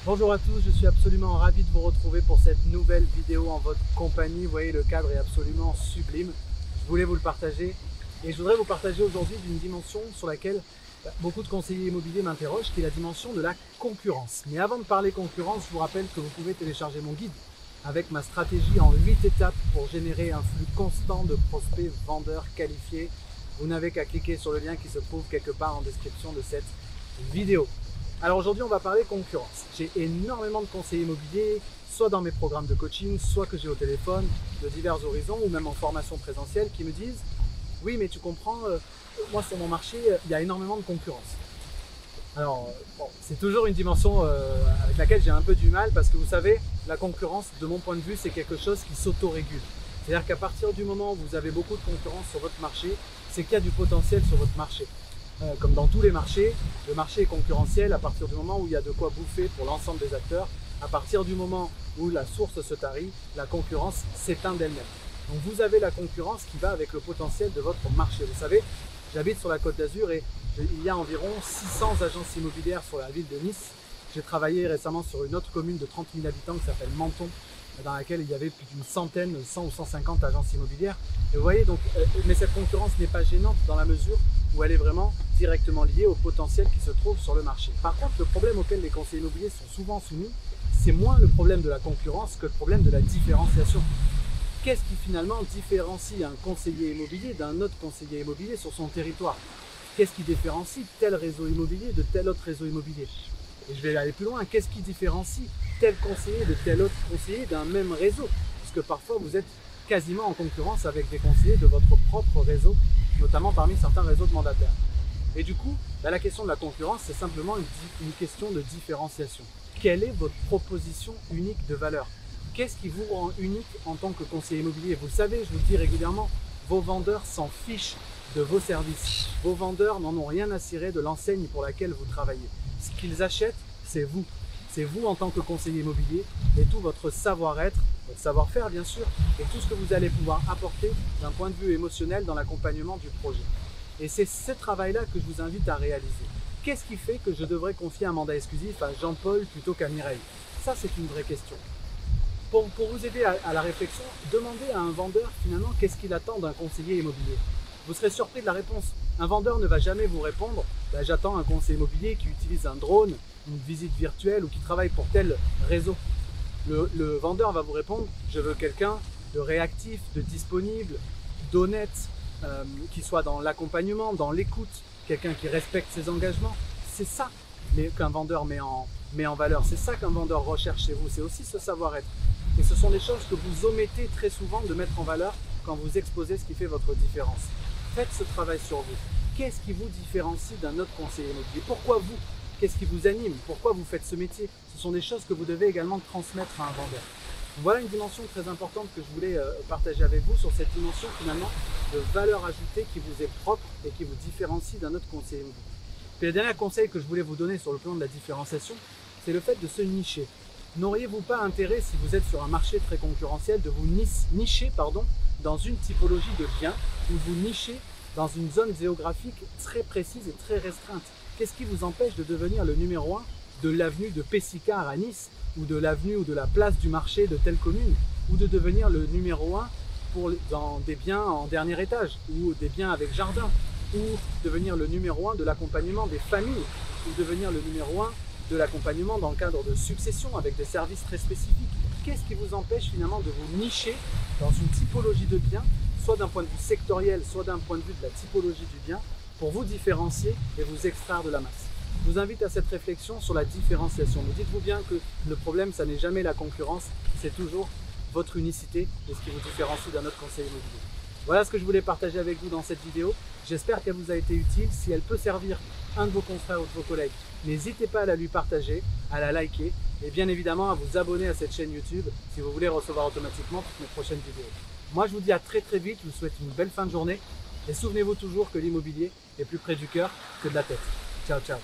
Bonjour à tous, je suis absolument ravi de vous retrouver pour cette nouvelle vidéo en votre compagnie. Vous voyez, le cadre est absolument sublime. Je voulais vous le partager et je voudrais vous partager aujourd'hui d'une dimension sur laquelle beaucoup de conseillers immobiliers m'interrogent, qui est la dimension de la concurrence. Mais avant de parler concurrence, je vous rappelle que vous pouvez télécharger mon guide avec ma stratégie en 8 étapes pour générer un flux constant de prospects vendeurs qualifiés. Vous n'avez qu'à cliquer sur le lien qui se trouve quelque part en description de cette vidéo. Alors aujourd'hui, on va parler concurrence. J'ai énormément de conseillers immobiliers, soit dans mes programmes de coaching, soit que j'ai au téléphone, de divers horizons, ou même en formation présentielle, qui me disent « Oui, mais tu comprends, moi sur mon marché, il y a énormément de concurrence. » Alors, bon, c'est toujours une dimension avec laquelle j'ai un peu du mal, parce que vous savez, la concurrence, de mon point de vue, c'est quelque chose qui s'autorégule. C'est-à-dire qu'à partir du moment où vous avez beaucoup de concurrence sur votre marché, c'est qu'il y a du potentiel sur votre marché. Comme dans tous les marchés, le marché est concurrentiel à partir du moment où il y a de quoi bouffer pour l'ensemble des acteurs. À partir du moment où la source se tarit, la concurrence s'éteint d'elle-même. Donc vous avez la concurrence qui va avec le potentiel de votre marché. Vous savez, j'habite sur la Côte d'Azur et il y a environ 600 agences immobilières sur la ville de Nice. J'ai travaillé récemment sur une autre commune de 30 000 habitants qui s'appelle Menton, dans laquelle il y avait plus d'une centaine, 100 ou 150 agences immobilières. Et vous voyez, donc, mais cette concurrence n'est pas gênante dans la mesure où elle est vraiment directement liée au potentiel qui se trouve sur le marché. Par contre, le problème auquel les conseillers immobiliers sont souvent soumis, c'est moins le problème de la concurrence que le problème de la différenciation. Qu'est-ce qui finalement différencie un conseiller immobilier d'un autre conseiller immobilier sur son territoire? Qu'est-ce qui différencie tel réseau immobilier de tel autre réseau immobilier? Et je vais aller plus loin, qu'est-ce qui différencie tel conseiller de tel autre conseiller d'un même réseau? Parce que parfois vous êtes quasiment en concurrence avec des conseillers de votre propre réseau, notamment parmi certains réseaux de mandataires. Et du coup, la question de la concurrence, c'est simplement une question de différenciation. Quelle est votre proposition unique de valeur? Qu'est-ce qui vous rend unique en tant que conseiller immobilier? Vous le savez, je vous le dis régulièrement, vos vendeurs s'en fichent de vos services. Vos vendeurs n'en ont rien à cirer de l'enseigne pour laquelle vous travaillez. Ce qu'ils achètent, c'est vous. C'est vous en tant que conseiller immobilier et tout votre savoir-être, votre savoir-faire bien sûr, et tout ce que vous allez pouvoir apporter d'un point de vue émotionnel dans l'accompagnement du projet. Et c'est ce travail-là que je vous invite à réaliser. Qu'est-ce qui fait que je devrais confier un mandat exclusif à Jean-Paul plutôt qu'à Mireille? Ça, c'est une vraie question. Pour vous aider à la réflexion, demandez à un vendeur finalement qu'est-ce qu'il attend d'un conseiller immobilier. Vous serez surpris de la réponse. Un vendeur ne va jamais vous répondre « J'attends un conseiller immobilier qui utilise un drone, une visite virtuelle ou qui travaille pour tel réseau ». Le vendeur va vous répondre « Je veux quelqu'un de réactif, de disponible, d'honnête, qui soit dans l'accompagnement, dans l'écoute, quelqu'un qui respecte ses engagements ». C'est ça qu'un vendeur met en valeur, c'est ça qu'un vendeur recherche chez vous, c'est aussi ce savoir-être. Et ce sont des choses que vous omettez très souvent de mettre en valeur quand vous exposez ce qui fait votre différence. Faites ce travail sur vous. Qu'est-ce qui vous différencie d'un autre conseiller immobilier? Pourquoi vous? Qu'est-ce qui vous anime? Pourquoi vous faites ce métier? Ce sont des choses que vous devez également transmettre à un vendeur. Voilà une dimension très importante que je voulais partager avec vous sur cette dimension finalement de valeur ajoutée qui vous est propre et qui vous différencie d'un autre conseiller immobilier. Puis le dernier conseil que je voulais vous donner sur le plan de la différenciation, c'est le fait de se nicher. N'auriez-vous pas intérêt, si vous êtes sur un marché très concurrentiel, de vous nicher dans une typologie de biens, ou vous nicher dans une zone géographique très précise et très restreinte? Qu'est-ce qui vous empêche de devenir le numéro 1 de l'avenue de Pessicard à Nice, ou de l'avenue ou de la place du marché de telle commune, ou de devenir le numéro 1 dans des biens en dernier étage, ou des biens avec jardin, ou devenir le numéro 1 de l'accompagnement des familles, ou devenir le numéro 1 de l'accompagnement dans le cadre de succession avec des services très spécifiques? Qu'est-ce qui vous empêche finalement de vous nicher dans une typologie de biens, soit d'un point de vue sectoriel, soit d'un point de vue de la typologie du bien, pour vous différencier et vous extraire de la masse? Je vous invite à cette réflexion sur la différenciation. Mais dites-vous bien que le problème, ça n'est jamais la concurrence, c'est toujours votre unicité et ce qui vous différencie d'un autre conseiller immobilier. Voilà ce que je voulais partager avec vous dans cette vidéo. J'espère qu'elle vous a été utile. Si elle peut servir un de vos confrères ou de vos collègues, n'hésitez pas à la lui partager, à la liker et bien évidemment à vous abonner à cette chaîne YouTube si vous voulez recevoir automatiquement toutes mes prochaines vidéos. Moi, je vous dis à très vite. Je vous souhaite une belle fin de journée et souvenez-vous toujours que l'immobilier est plus près du cœur que de la tête. Ciao, ciao.